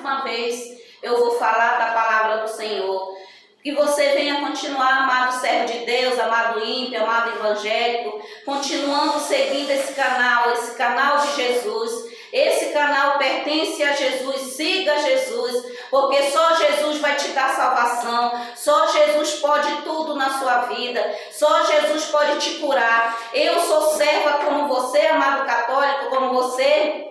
uma vez eu vou falar da palavra do Senhor. Que você venha continuar, amado servo de Deus, amado ímpio, amado evangélico, continuando seguindo esse canal de Jesus. Esse canal pertence a Jesus, siga Jesus, porque só Jesus vai te dar salvação, só Jesus pode tudo na sua vida, só Jesus pode te curar. Eu sou serva como você, amado católico, como você,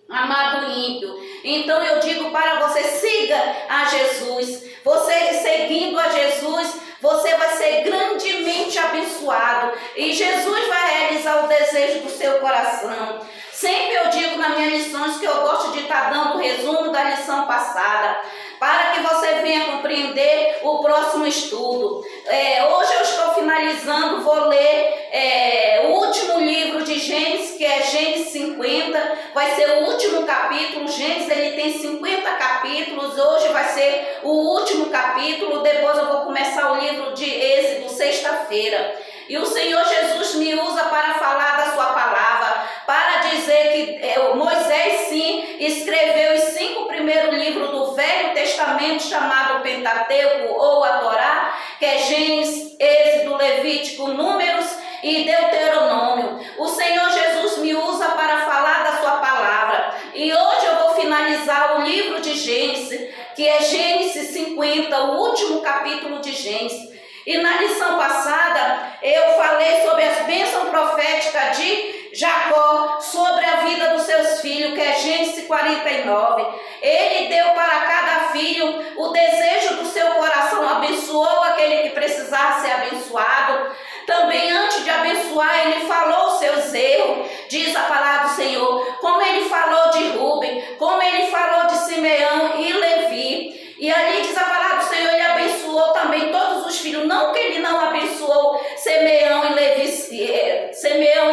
amado ímpio. Então eu digo para você, siga a Jesus. Você seguindo a Jesus, você vai ser grandemente abençoado. E Jesus vai realizar o desejo do seu coração. Sempre eu digo nas minhas lições que eu gosto de estar dando o resumo da lição passada, para que você venha compreender o próximo estudo. Hoje eu estou finalizando, vou ler o último livro de Gênesis, que é Gênesis 50, vai ser o último capítulo. Gênesis ele tem 50 capítulos, hoje vai ser o último capítulo, depois eu vou começar o livro de Êxodo, sexta-feira. E o Senhor Jesus me usa para falar da sua palavra, para dizer que Moisés sim escreveu os 5 primeiros livros do Velho Testamento, chamado Pentateuco ou a Torá, que é Gênesis, Êxodo, Levítico, Números e Deuteronômio. O Senhor Jesus me usa para falar da sua palavra. E hoje eu vou finalizar o livro de Gênesis, que é Gênesis 50, o último capítulo de Gênesis. E na lição passada eu falei sobre as bênçãos proféticas de Jacó, sobre a vida dos seus filhos, que é Gênesis 49. Ele deu para cada filho o desejo do seu coração, abençoou aquele que precisava ser abençoado. Também antes de abençoar, ele falou os seus erros, diz a palavra do Senhor, como ele falou de Rubem, como ele falou de Simeão e Levi. E ali diz a palavra do Senhor, ele abençoou também todos os filhos. Não que ele não abençoou Simeão e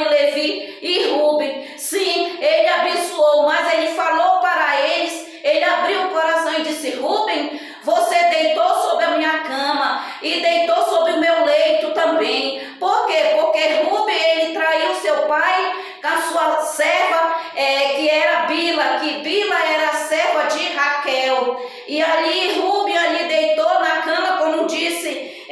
Levi e Rubem. Sim, ele abençoou, mas ele falou para eles, ele abriu o coração e disse: Rubem, você deitou sobre a minha cama e deitou sobre o meu leito também. Por quê? Porque Rubem, ele traiu seu pai com a sua serva, que era Bila, que Bila era a serva de Raquel. E ali Rubem ali deitou na cama, como disse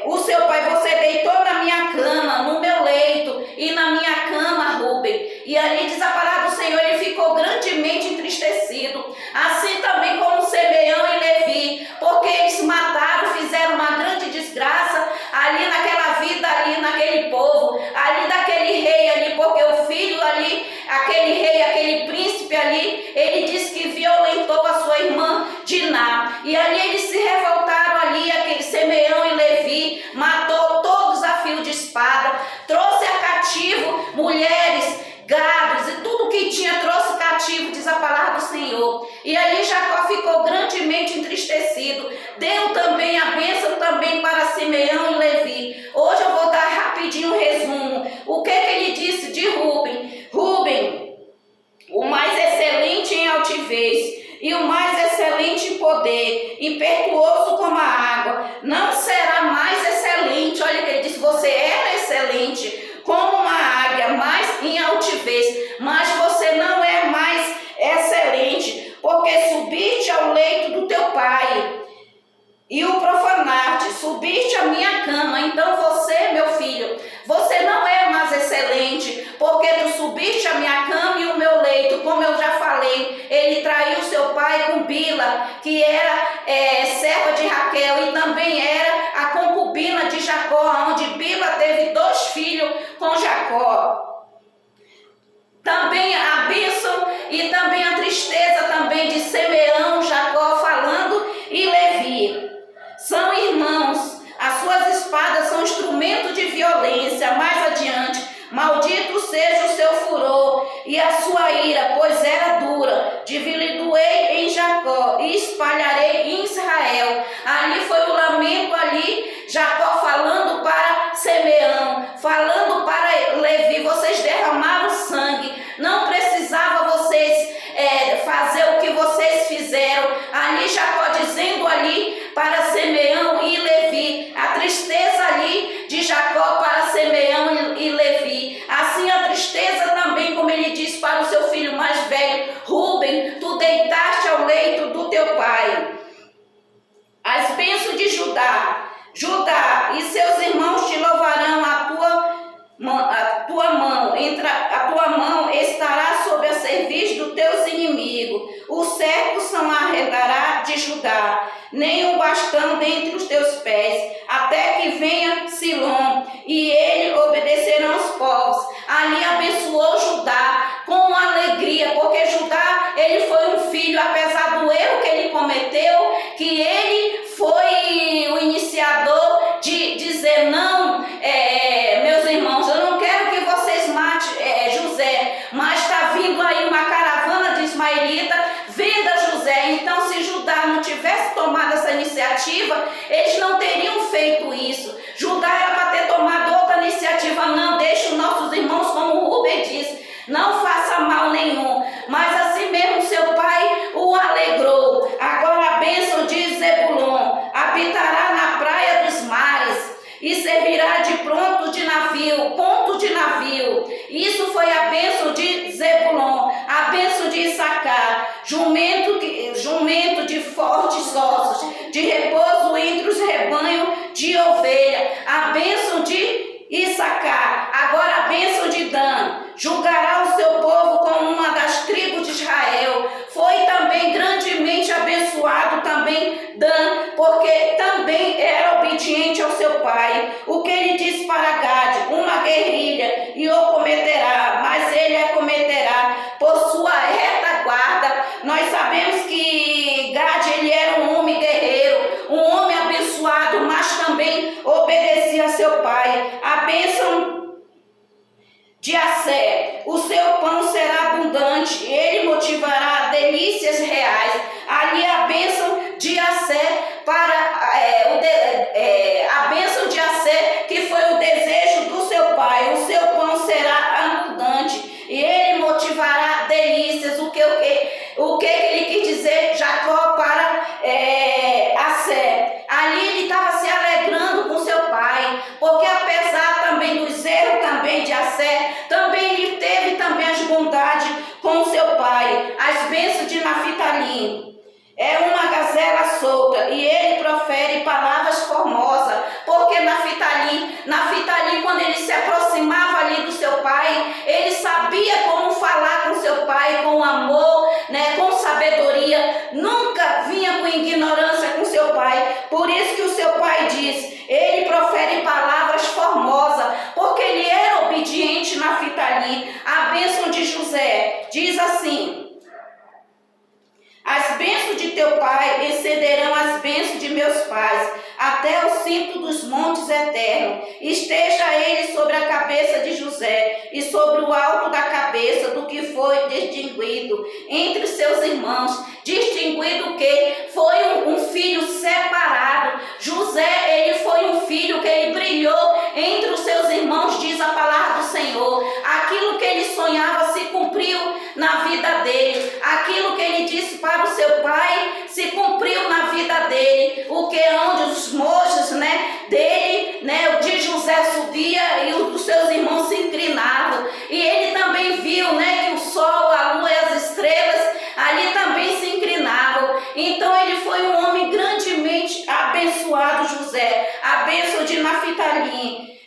o seu pai: você deitou na minha cama, no meu leito e na minha cama, Rubem. E ali diz a palavra do Senhor, ele ficou grandemente entristecido, assim também como Simeão e Levi, porque eles mataram, fizeram uma grande desgraça ali naquela vida, ali naquele povo, ali daquele rei ali, porque o filho ali, aquele rei, aquele príncipe ali, ele disse que violentou a sua irmã Diná. E ali eles se revoltaram ali, aquele Simeão e Levi, matou todos a fio de espada, trouxe a cativo mulheres, gados e tudo que tinha, trouxe cativo, diz a palavra do Senhor. E ali Jacó ficou grandemente entristecido. Deu também a bênção também para Simeão e Levi. Hoje eu vou dar rapidinho um resumo. O que ele disse de Rubem? Rubem, o mais excelente em altivez e o mais excelente em poder, impetuoso como a água, não será mais excelente. Olha que ele disse: você era excelente como uma águia, mais em altivez, mas você não é mais excelente, porque subiste ao leito do teu pai e o profanaste, subiste a minha cama. Então você, meu filho, você não é mais excelente, porque tu subiste a minha cama e o meu leito. Como eu já falei, ele traiu seu pai com Bila, que era serva de Raquel, e também era a concubina de Jacó, onde Bila teve 2 filhos com Jacó. Também a bênção e também a tristeza também de Simeão, Jacó falando e Levi. São irmãos, as suas espadas são instrumento de violência. Mais adiante: maldito seja o seu furor e a sua ira, pois era dura. Dividirei em Jacó e espalharei em Israel. Ali foi o lamento, ali Jacó falando para Simeão, falando para Levi: vocês derramaram sangue, não precisava vocês fazer o que vocês fizeram. Ali Jacó dizendo ali para Simeão e Levi, a tristeza ali de Jacó para Simeão e Levi. Assim a tristeza também, como ele diz para o seu filho mais velho, Rubem, tu deitaste ao Judá, nem um bastão dentre os teus pés, até que venha Silom, e ele obedecerão os povos. Ali abençoou Judá com alegria, porque Judá, ele foi um filho, apesar do erro que ele cometeu, que ele foi o iniciador de dizer: não, meus irmãos, eu não quero que vocês matem José, mas está vindo aí uma caravana de ismaelita, venda José. Então, se Judá não tivesse tomado essa iniciativa, eles não teriam feito isso. Judá era para ter tomado outra iniciativa: não, deixe os nossos irmãos, como o Rubem disse, não faça mal nenhum. Mas assim mesmo seu pai o alegrou. Agora a bênção de Zebulon: habitará na praia dos mares e servirá de ponto de navio. Isso foi a bênção de Zebulon. A bênção de Issacar: jumento de fortes ossos, de repouso entre os rebanhos de ovelha. A bênção de Issacar. Agora a bênção de Dan: julgará o seu povo como uma das tribos de Israel. Foi também grandemente abençoado também Dan, porque também era obediente ao seu pai. O que ele disse para Gade: uma guerrilha, e o cometerá, mas ele a cometerá por sua retaguarda. Nós sabemos que Gade, ele era um homem guerreiro, um homem abençoado, mas também obedecia a seu pai. A bênção de Assé: o seu pão será abundante, ele motivará delícias reais. Ali a bênção de Assé a bênção de Assé, que foi o desejo do seu pai: o seu pão será abundante e ele motivará delícias. O que ele quis dizer, Jacó, para Assé? Ali ele estava se alegrando com seu pai, porque apesar também dos erros também de Assé, também ele teve também as bondades com seu pai. As bênçãos de Naftali: é uma gazela solta e ele profere palavras formosas. Porque Naftali, quando ele se aproximava ali do seu pai, ele sabia como falar com seu pai, com amor, com sabedoria. Nunca vinha com ignorância com seu pai. Por isso que o seu pai diz: ele profere palavras formosas, porque ele era obediente. Naftali. A bênção de José diz assim: as bênçãos de teu pai excederão as bênçãos de meus pais, até o cinto dos montes eternos. Esteja ele sobre a cabeça de José, e sobre o alto da cabeça do que foi distinguido entre seus irmãos. Distinguido que foi um filho separado. José, ele foi um filho que ele brilhou entre os seus irmãos, diz a palavra do Senhor. Aquilo que ele sonhava se cumpriu na vida dele. Aquilo que ele disse para o seu pai se cumpriu na vida dele. O que onde os mojos, dele, de José subia e os dos seus irmãos se inclinavam. E ele também viu, que o sol, a lua e as estrelas ali também se inclinavam. Então ele foi um homem grandemente abençoado, José. A bênção de Naftali,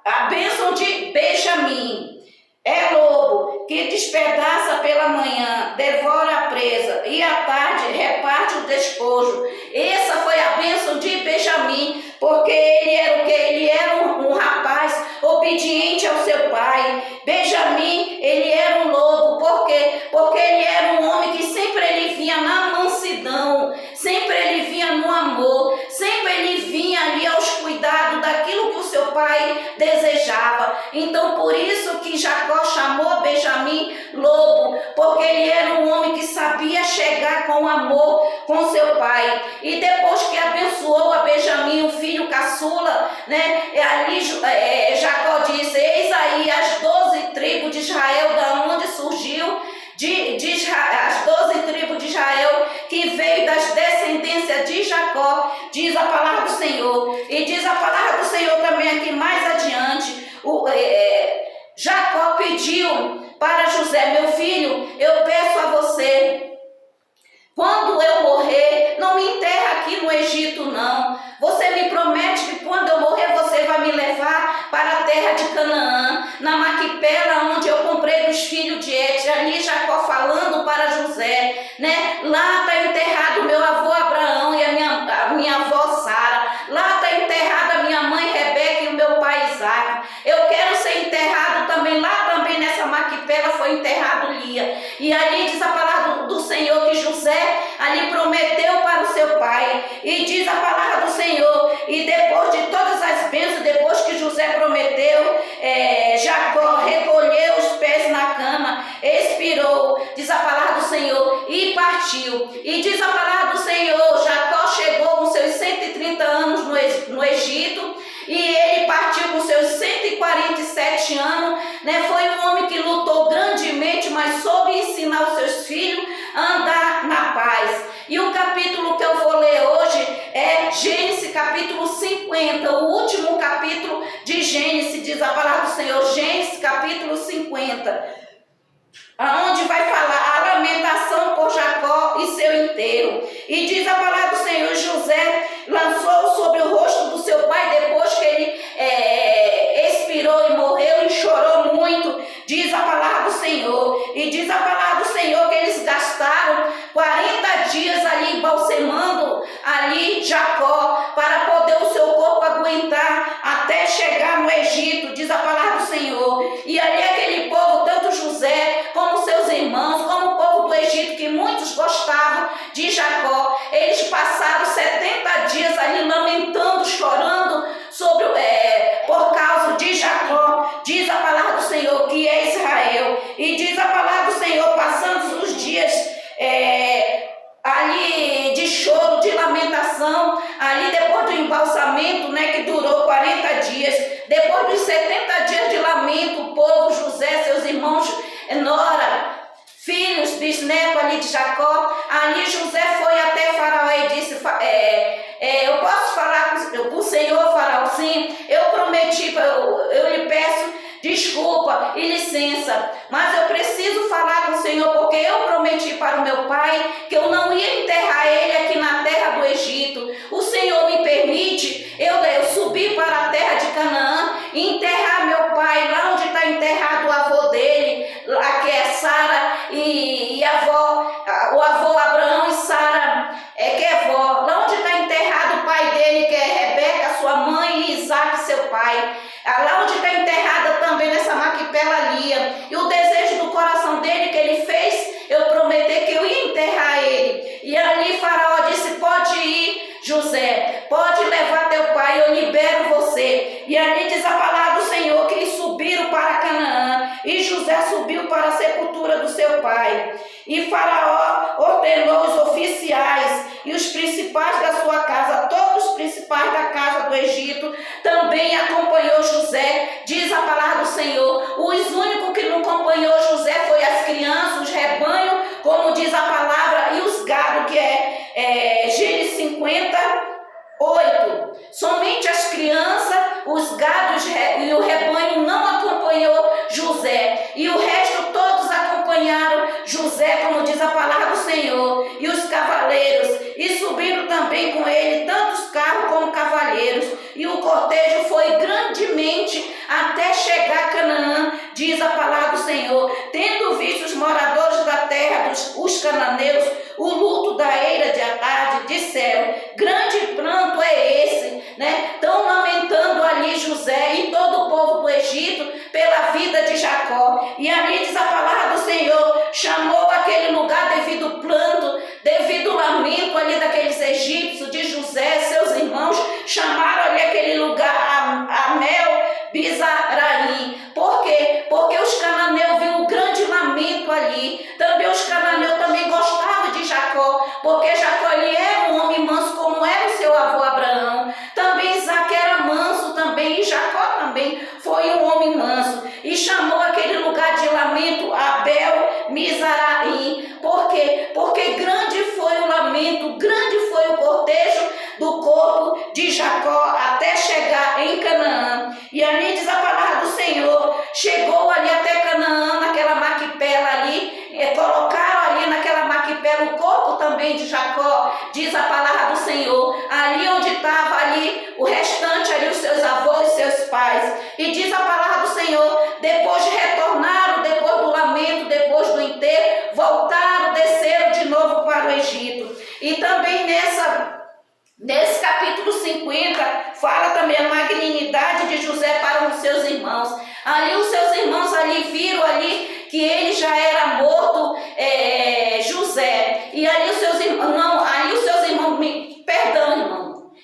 a bênção de Benjamim: é lobo que despedaça pela manhã, devora a presa, e à tarde reparte o despojo. Essa foi a bênção de Benjamim, porque ele era o que? Ele era um rapaz obediente ao seu pai. Benjamim, ele era um lobo, por quê? Porque ele era um homem que sempre ele vinha na mansidão, sempre ele vinha no amor, sempre ele vinha ali aos cuidados daquilo que o seu pai desejava. Então por isso que Jacó chamou Benjamim lobo, porque ele era um homem que sabia chegar com amor com seu pai. E depois que abençoou a Benjamim, o filho caçula, ali Jacó disse: eis aí as 12 tribos de Israel, da onde surgiu as 12 tribos de Israel, que veio das descendências de Jacó, diz a palavra do Senhor. E diz a palavra do Senhor também aqui mais adiante, Jacó pediu para José: meu filho, eu peço a você, quando eu morrer, não me enterra aqui no Egito, não. Você me promete que quando eu morrer, você vai me levar para a terra de Canaã, na Maquipela, onde eu comprei dos filhos de Et. Ali Jacó falando para José, lá está enterrado pai. E diz a palavra do Senhor, e depois de todas as bênçãos, depois que José prometeu, Jacó recolheu os pés na cama, expirou, diz a palavra do Senhor, e partiu. E diz a palavra do Senhor, Jacó chegou com seus 130 anos no Egito, e ele partiu com seus 147 anos, né? Foi um homem que lutou grandemente, mas soube ensinar os seus filhos a andar na paz. E o capítulo que eu vou ler hoje é Gênesis capítulo 50, o último capítulo de Gênesis, diz a palavra do Senhor, Gênesis capítulo 50, onde vai falar a lamentação por Jacó e seu inteiro. E diz a palavra do Senhor, José lançou sobre o rosto do seu pai, depois que ele expirou e morreu, e chorou muito, diz a palavra do Senhor. E diz a palavra do Senhor que eles gastaram 40 dias ali embalsamando ali Jacó, para poder o seu corpo aguentar até chegar no Egito, diz a palavra do Senhor. E ali aquele povo, tanto José como seus irmãos, como o povo do Egito, que muitos gostavam de Jacó, eles passaram 70 dias ali lamentando, chorando sobre, por causa de Jacó, diz a palavra do Senhor, que é Israel. E diz a palavra do Senhor, passando os dias ali de choro, de lamentação, ali depois do embalsamento, né, que durou 40 dias, depois dos 70 dias de lamento, o povo, José, seus irmãos, Nora, filhos, bisnetos ali de Jacó, ali José foi até Faraó e disse, eu posso falar com o Senhor, Faraó? Sim, eu prometi, eu lhe peço desculpa e licença, mas eu preciso falar com o Senhor, porque eu prometi para o meu pai que eu não ia enterrar ele aqui na terra do Egito. O Senhor me permite eu subir para a terra de Canaã e enterrar meu pai lá onde está enterrado o avô dele, lá que é Sara e o avô Abraão e Sara, que é vó, lá onde está enterrado o pai dele, que é Rebeca, sua mãe, e Isaac, seu pai, lá onde está enterrada também nessa Maquipela Lia. E o desejo do coração dele que ele fez, eu prometi que eu ia enterrar ele. E ali Faraó disse, pode ir, José, pode levar teu pai, eu libero você. E ali diz a palavra do Senhor que eles subiram para Canaã, e José subiu para a sepultura do seu pai. E Faraó ordenou os oficiais e os principais da sua casa, todos os principais da casa do Egito, também acompanhou José, diz a palavra do Senhor. Os únicos que não acompanhou José foi as crianças, os rebanhos, como diz a palavra, e os gados, que é Gênesis 58. Somente as crianças, os gados e o rebanho não acompanhou José, e o resto todos acompanharam José, como diz a palavra do Senhor, e os cavaleiros, e subiram também com ele tantos carros como cavaleiros, e o cortejo foi grandemente até chegar a Canaã, diz a palavra do Senhor. Tendo visto os moradores da terra, os cananeus, o luto da eira de Atade, disseram, grande pranto é esse, né? Estão lamentando ali José e todo o povo do Egito pela vida de Jacó. E ali diz a palavra do Senhor, chamou aquele lugar devido planto, devido lamento ali daqueles egípcios, de José, seus irmãos, chamaram ali aquele lugar Amel Bizaraim. Por quê? Porque os cananeus viram um grande lamento ali. Também os cananeus também gostavam de Jacó, porque Jacó ele era um homem manso, como era o seu avô Abraão. Também Isaac era manso também, e Jacó também foi um homem manso. E chamou aquele lugar de lamento Abel Mizaraim. Por quê? Porque grande foi o lamento, grande foi o cortejo do corpo de Jacó até chegar em Canaã. E ali diz a palavra do Senhor, chegou ali até Canaã, naquela Maquipela ali, colocaram ali naquela Maquipela o corpo também de Jacó, diz a palavra do Senhor, ali onde estava ali o restante ali, os seus avós e seus pais. E diz a palavra do Senhor, depois retornaram, depois do lamento, depois do enterro, voltaram, desceram de novo para o Egito. E também nesse capítulo 50, fala também a magnanimidade de José para os seus irmãos. Ali os seus irmãos ali viram ali que ele já era morto, José. E ali os seus irmãos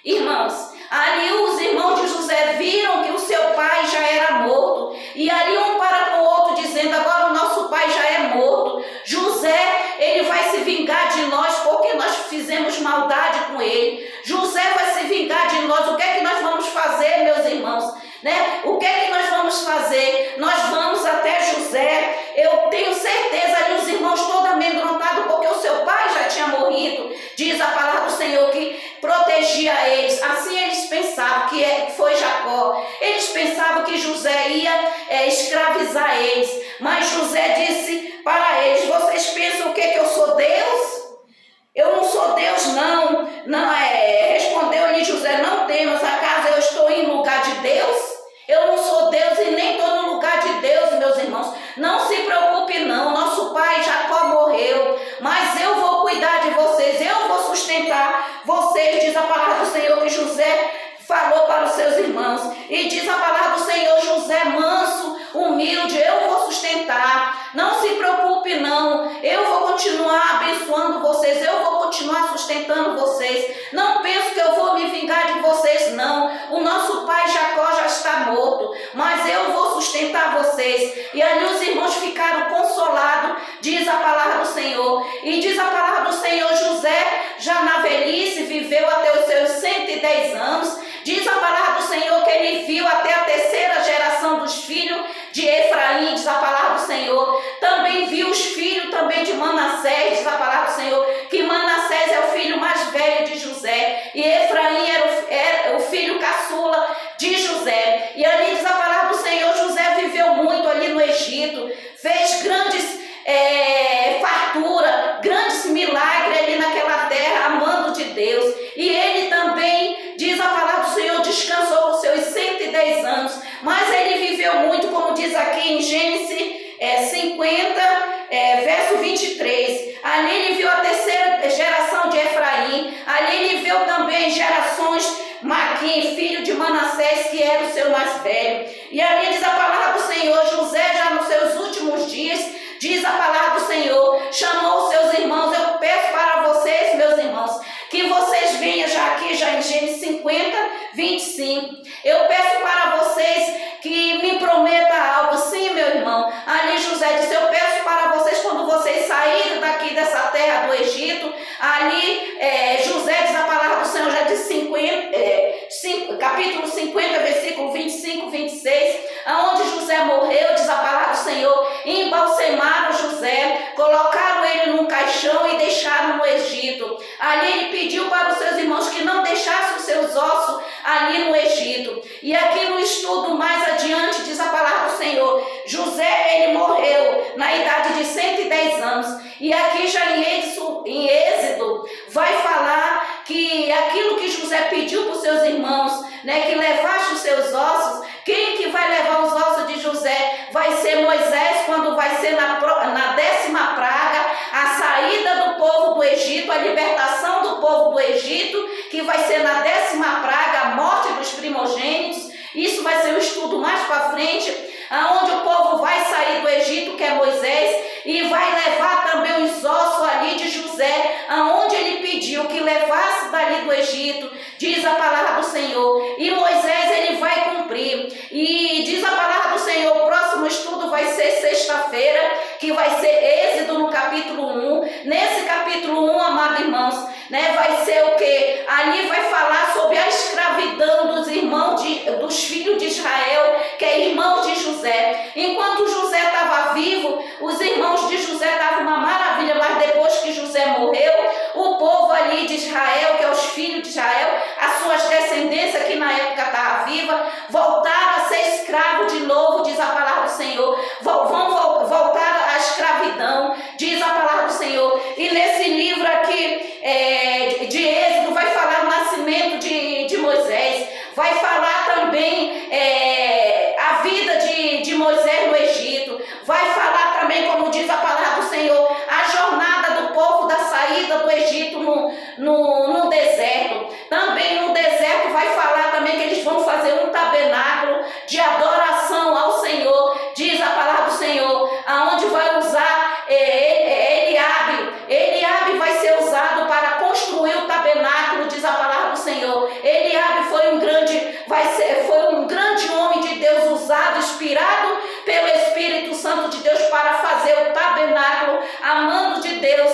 Irmãos, ali os irmãos de José viram que o seu pai já era morto. E ali um para com o outro dizendo, agora o nosso pai já é morto. José, ele vai se vingar de nós porque nós fizemos maldade com ele. José vai se vingar de nós. O que é que nós vamos fazer, meus irmãos? Né? O que é que nós vamos fazer? Nós vamos até José. Eu tenho certeza ali os irmãos todos amedrontados porque o seu pai já tinha morrido. Diz a palavra do Senhor que protegia eles. Assim eles pensavam que foi Jacó. Eles pensavam que José ia escravizar eles. Mas José disse para eles, vocês pensam o que eu sou Deus? Eu não sou Deus, não. Respondeu-lhe José, não temas, acaso eu estou em lugar de Deus? Eu não sou Deus e nem estou no lugar de Deus, meus irmãos. Não se preocupe não, nosso pai Jacó morreu, mas eu vou cuidar de vocês, eu vou sustentar vocês, diz a palavra do Senhor que José falou para os seus irmãos. E diz a palavra do Senhor, José manso, humilde, eu vou sustentar. Não se preocupe não, eu vou continuar abençoando vocês, eu vou continuar sustentando vocês. Não penso que eu vou me vingar de vocês não. O nosso pai Jacó já está morto, mas eu vou sustentar vocês. E ali os irmãos ficaram consolados, diz a palavra do Senhor. E diz a palavra do Senhor, José já na velhice viveu até os seus 110 anos. Diz a palavra do Senhor que ele viu até a terceira geração dos filhos de Efraim, diz a palavra do Senhor. Também viu os filhos também de Manassés, diz a palavra do Senhor, que Manassés é o filho mais velho de José. E Efraim era o filho caçula de José. E ali diz a palavra do Senhor, José viveu muito ali no Egito, fez grandes fartura, grandes milagres ali naquela terra, amando de Deus. E ele também, diz a palavra do Senhor, descansou por seus 110 anos, mas ele viveu muito, como diz aqui em Gênesis 50, verso 23. Ali ele viu a terceira geração de Efraim, ali ele viu também gerações Maquim, filho de Manassés, que era o seu mais velho. E ali diz a palavra do Senhor, José já nos seus últimos dias, diz a palavra do Senhor, chamou os seus irmãos. Eu peço para vocês, meus irmãos, que vocês venham já aqui, já em Gênesis 50, 25. Eu peço para vocês que me prometa algo. Sim, meu irmão. Ali José disse, eu peço para vocês, quando vocês saírem daqui dessa terra do Egito, ali José diz a palavra do Senhor, já disse capítulo 50, versículo 25, 26, aonde José morreu, diz a palavra do Senhor, embalsemaram José, colocaram ele num caixão e deixaram no Egito. Ali ele pediu para os seus irmãos que não deixassem os seus ossos ali no Egito. E aqui no estudo mais adiante diz a palavra do Senhor, José ele morreu na idade de 110 anos. E aqui já em Êxodo vai falar que aquilo que José pediu para os seus irmãos, né, que levasse os seus ossos, quem que vai levar os ossos de José? Vai ser Moisés, quando vai ser na 10ª praga, a saída do povo do Egito, a libertação do povo do Egito, que vai ser na 10ª praga, a morte dos primogênitos. Isso vai ser um estudo mais para frente, aonde o povo vai sair do Egito, que é Moisés, e vai levar também os ossos ali de José, aonde ele pediu que levasse dali do Egito, diz a palavra do Senhor. E Moisés ele vai cumprir. E diz a palavra do Senhor, o próximo estudo vai ser sexta-feira, que vai ser Êxodo no capítulo 1. Nesse capítulo 1, amados irmãos, né, vai ser o que? Ali vai falar sobre a escravidão dos irmãos dos filhos de Israel, que é irmão de José. Enquanto José estava vivo, os irmãos de José estavam uma maravilha, mas depois que José morreu, o povo ali de Israel, que é os filhos de Israel, as suas descendências que na época estavam vivas, voltaram a ser escravos de novo, diz a palavra do Senhor, vão voltar à escravidão, diz a palavra do Senhor. E nesse livro aqui de Êxodo vai falar o nascimento de Moisés, vai falar também a vida de Moisés no Egito, vai falar também, como diz a palavra do Senhor, a jornada do povo da saída do Egito no deserto. Também no deserto vai falar também que eles vão fazer um tabernáculo de adoração ao Senhor, diz a palavra do Senhor, aonde vai usar Eliabe vai ser usado para construir o tabernáculo, diz a palavra do Senhor. Eliabe foi um grande homem de Deus, usado, inspirado pelo Espírito Santo de Deus para fazer o tabernáculo, amando de Deus,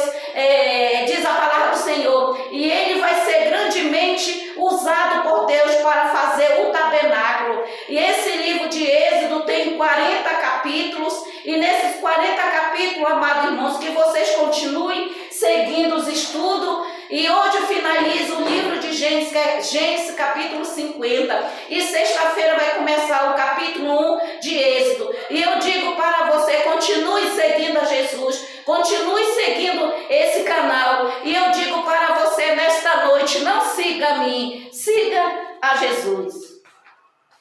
diz a palavra do Senhor. E ele vai ser grandemente usado por Deus para fazer o tabernáculo. E esse livro de Êxodo tem 40 capítulos, e nesses 40 capítulos, amados irmãos, que vocês continuem seguindo os estudos. E hoje eu finalizo o livro de Gênesis, que é Gênesis capítulo 50. E sexta-feira vai começar o capítulo 1 de Êxodo. E eu digo para você, continue seguindo a Jesus, continue seguindo esse canal. E eu digo para você nesta noite, não siga a mim, siga a Jesus.